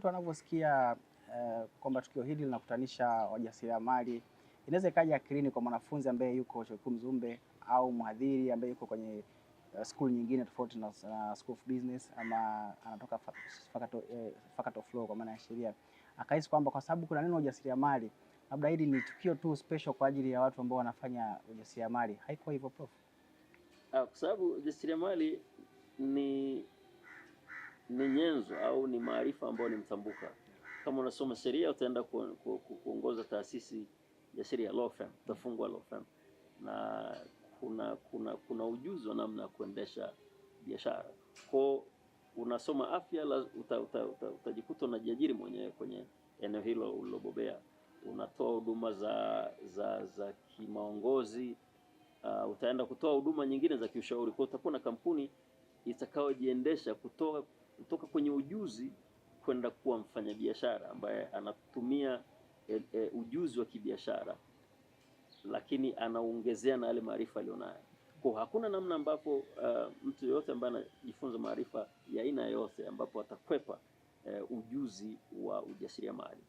mtu anavyosikia kwamba tukio hili linakutanisha wajasiriamali, inaweza ikaja akilini kwa mwanafunzi ambaye yuko Chuo Kikuu Mzumbe au mhadhiri ambaye yuko kwenye school nyingine tofauti na School of Business ama anatoka Faculty of Law kwa maana ya sheria, akahisi kwamba kwa sababu kuna neno ujasiriamali labda hili ni tukio tu special kwa ajili ya watu ambao wanafanya ujasiriamali. Haikuwa hivyo Prof? Kwa sababu ujasiriamali ni nyenzo au ni maarifa ambayo ni mtambuka. Kama unasoma sheria utaenda kuongoza taasisi ya sheria, law firm, utafungua law firm, na kuna ujuzi wa namna ya kuendesha biashara. Kwa unasoma afya, utajikuta unajiajiri mwenyewe kwenye eneo hilo ulilobobea. Unatoa huduma za kimaongozi, utaenda kutoa huduma nyingine za kiushauri. Kwa utakuwa na kampuni itakayojiendesha kutoka kwenye ujuzi kwenda kuwa mfanyabiashara ambaye anatumia ujuzi wa kibiashara, lakini anaongezea na yale maarifa alionayo. Kwa hakuna namna ambapo mtu yote ambaye anajifunza maarifa ya aina yote ambapo atakwepa ujuzi wa ujasiriamali.